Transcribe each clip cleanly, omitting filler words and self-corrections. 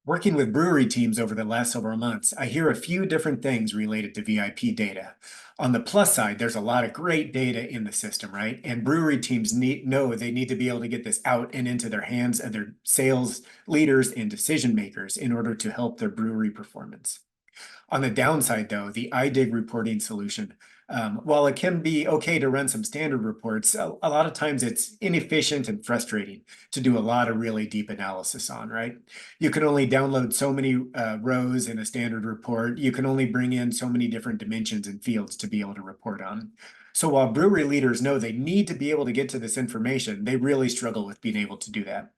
Working with brewery teams over the last several months, I hear a few different things related to VIP data. On the plus side, there's a lot of great data in the system, right? And brewery teams know they need to be able to get this out and into their hands of their sales leaders and decision makers in order to help their brewery performance. On the downside, though, the iDig reporting solution, while it can be okay to run some standard reports, a lot of times it's inefficient and frustrating to do a lot of really deep analysis on, right? You can only download so many rows in a standard report. You can only bring in so many different dimensions and fields to be able to report on. So while brewery leaders know they need to be able to get to this information, they really struggle with being able to do that.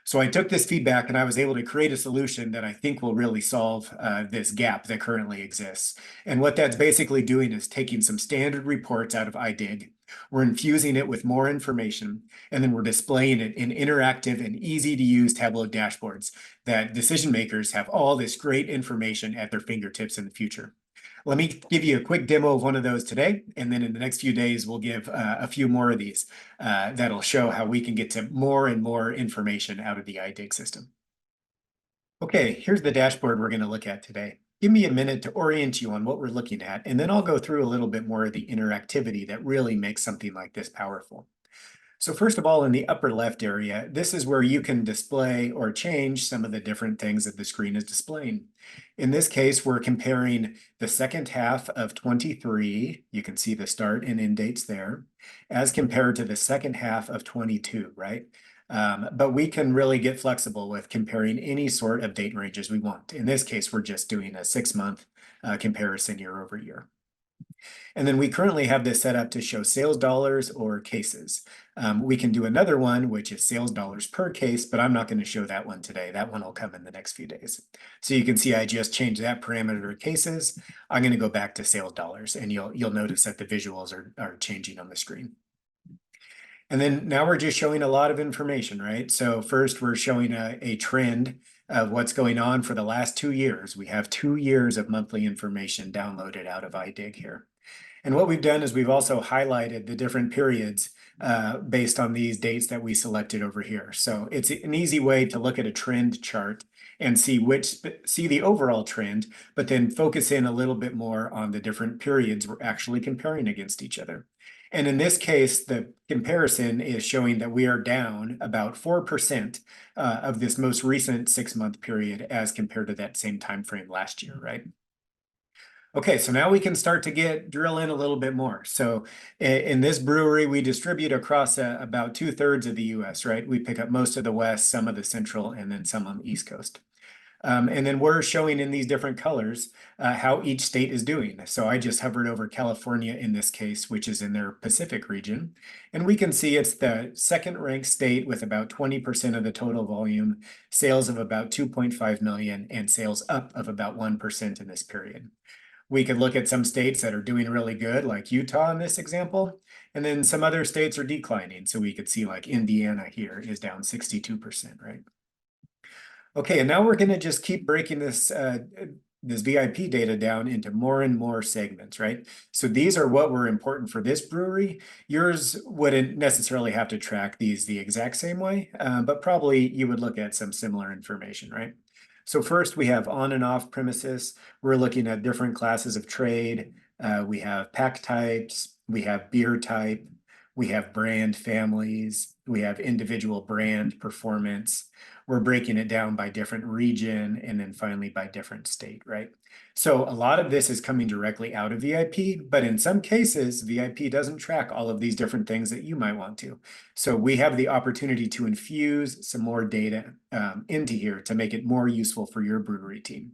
So I took this feedback and I was able to create a solution that I think will really solve this gap that currently exists. And what that's basically doing is taking some standard reports out of iDig, we're infusing it with more information, and then we're displaying it in interactive and easy to use Tableau dashboards that decision makers have all this great information at their fingertips in the future. Let me give you a quick demo of one of those today, and then in the next few days, we'll give a few more of these that'll show how we can get to more and more information out of the iDig system. Okay, here's the dashboard we're going to look at today. Give me a minute to orient you on what we're looking at, and then I'll go through a little bit more of the interactivity that really makes something like this powerful. So first of all, in the upper left area, this is where you can display or change some of the different things that the screen is displaying. In this case, we're comparing the second half of 23, you can see the start and end dates there, as compared to the second half of 22, right? But we can really get flexible with comparing any sort of date ranges we want. In this case, we're just doing a 6-month comparison year over year. And then we currently have this set up to show sales dollars or cases. We can do another one, which is sales dollars per case, but I'm not going to show that one today. That one will come in the next few days. So you can see I just changed that parameter to cases. I'm going to go back to sales dollars, and you'll notice that the visuals are changing on the screen. And then now we're just showing a lot of information, right? So first we're showing a trend of what's going on for the last 2 years. We have 2 years of monthly information downloaded out of iDig here. And what we've done is we've also highlighted the different periods based on these dates that we selected over here. So it's an easy way to look at a trend chart and see the overall trend, but then focus in a little bit more on the different periods we're actually comparing against each other. And in this case, the comparison is showing that we are down about 4% of this most recent 6-month period as compared to that same time frame last year, right? Okay, so now we can start to drill in a little bit more. So in this brewery, we distribute across about 2/3 of the US, right? We pick up most of the West, some of the Central, and then some on the East Coast. And then we're showing in these different colors how each state is doing. So I just hovered over California in this case, which is in their Pacific region. And we can see it's the second ranked state with about 20% of the total volume, sales of about 2.5 million, and sales up of about 1% in this period. We could look at some states that are doing really good, like Utah in this example, and then some other states are declining. So we could see like Indiana here is down 62%, right? Okay, and now we're going to just keep breaking this VIP data down into more and more segments, right? So these are what were important for this brewery. Yours wouldn't necessarily have to track these the exact same way, but probably you would look at some similar information, right? So first we have on and off premises. We're looking at different classes of trade. We have pack types, we have beer type, we have brand families, we have individual brand performance. We're breaking it down by different region and then finally by different state, right? So a lot of this is coming directly out of VIP, but in some cases, VIP doesn't track all of these different things that you might want to. So we have the opportunity to infuse some more data into here to make it more useful for your brewery team.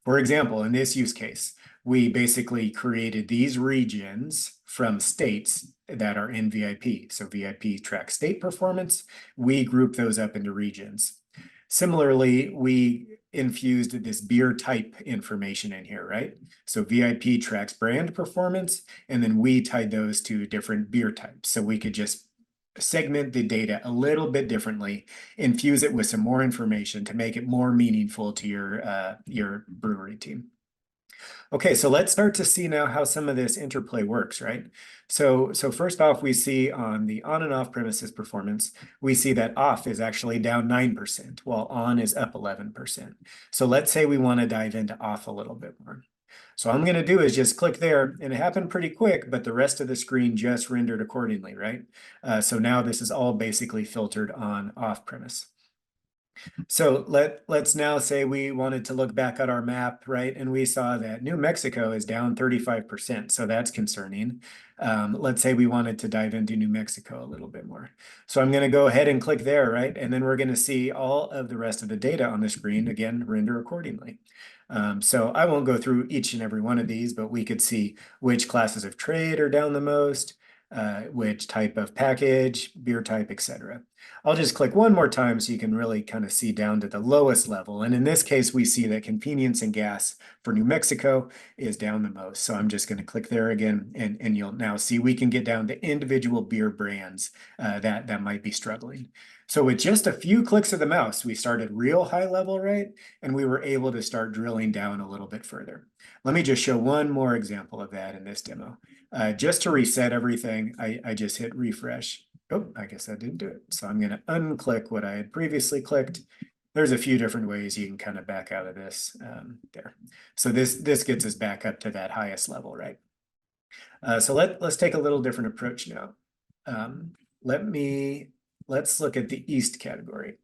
For example, in this use case, we basically created these regions from states that are in VIP. So VIP tracks state performance. We group those up into regions. Similarly, we infused this beer type information in here, right? So VIP tracks brand performance, and then we tied those to different beer types. So we could just segment the data a little bit differently, infuse it with some more information to make it more meaningful to your brewery team. Okay, so let's start to see now how some of this interplay works, right? So first off, we see on the on and off premises performance, we see that off is actually down 9%, while on is up 11%. So let's say we want to dive into off a little bit more. So all I'm going to do is just click there, and it happened pretty quick, but the rest of the screen just rendered accordingly, right? So now this is all basically filtered on off premise. So let's now say we wanted to look back at our map, right? And we saw that New Mexico is down 35%. So that's concerning. Let's say we wanted to dive into New Mexico a little bit more. So I'm going to go ahead and click there, right? And then we're going to see all of the rest of the data on the screen, again, render accordingly. So I won't go through each and every one of these, but we could see which classes of trade are down the most, which type of package, beer type, etc. I'll just click one more time so you can really kind of see down to the lowest level. And in this case, we see that convenience and gas for New Mexico is down the most. So I'm just going to click there again, and you'll now see we can get down to individual beer brands that might be struggling. So with just a few clicks of the mouse, we started real high level, right? And we were able to start drilling down a little bit further. Let me just show one more example of that in this demo. Just to reset everything, I just hit refresh. Oh, I guess that didn't do it. So I'm going to unclick what I had previously clicked. There's a few different ways you can kind of back out of this there. So this gets us back up to that highest level, right? So let's take a little different approach now. Let's look at the East category.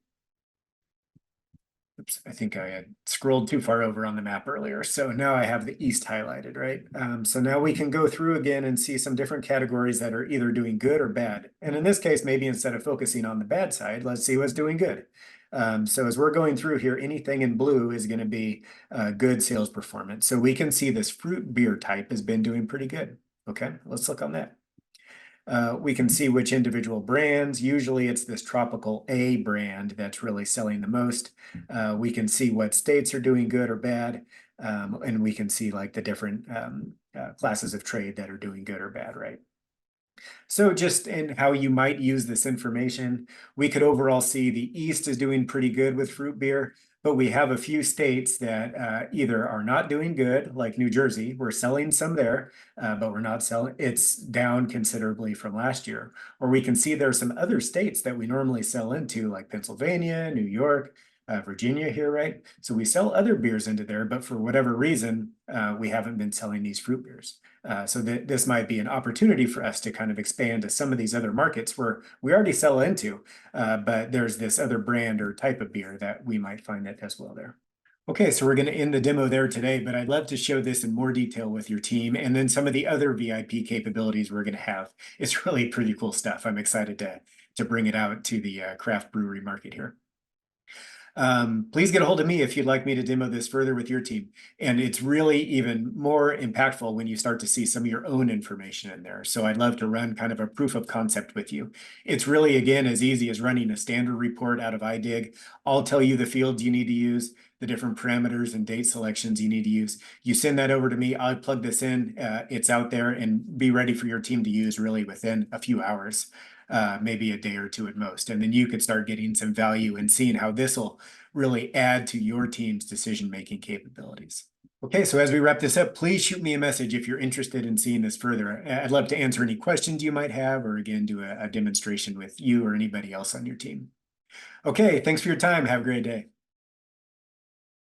Oops, I think I had scrolled too far over on the map earlier. So now I have the East highlighted, right? So now we can go through again and see some different categories that are either doing good or bad. And in this case, maybe instead of focusing on the bad side, let's see what's doing good. So as we're going through here, anything in blue is going to be good sales performance. So we can see this fruit beer type has been doing pretty good. Okay, let's look on that. We can see which individual brands. Usually it's this Tropical A brand that's really selling the most. We can see what states are doing good or bad. And we can see like the different classes of trade that are doing good or bad, right? So just in how you might use this information, we could overall see the East is doing pretty good with fruit beer, but we have a few states that either are not doing good, like New Jersey. We're selling some there, but we're not selling. It's down considerably from last year. Or we can see there are some other states that we normally sell into, like Pennsylvania, New York, Virginia here, right? So we sell other beers into there, but for whatever reason, we haven't been selling these fruit beers. So this might be an opportunity for us to kind of expand to some of these other markets where we already sell into, but there's this other brand or type of beer that we might find that does well there. Okay, so we're going to end the demo there today, but I'd love to show this in more detail with your team and then some of the other VIP capabilities we're going to have. It's really pretty cool stuff. I'm excited to bring it out to the craft brewery market here. Please get a hold of me if you'd like me to demo this further with your team. And it's really even more impactful when you start to see some of your own information in there. So I'd love to run kind of a proof of concept with you. It's really, again, as easy as running a standard report out of iDig. I'll tell you the fields you need to use, the different parameters and date selections you need to use. You send that over to me, I'll plug this in, it's out there, and be ready for your team to use really within a few hours. Maybe a day or two at most. And then you could start getting some value and seeing how this will really add to your team's decision-making capabilities. Okay, so as we wrap this up, please shoot me a message if you're interested in seeing this further. I'd love to answer any questions you might have, or again, do a demonstration with you or anybody else on your team. Okay, thanks for your time. Have a great day.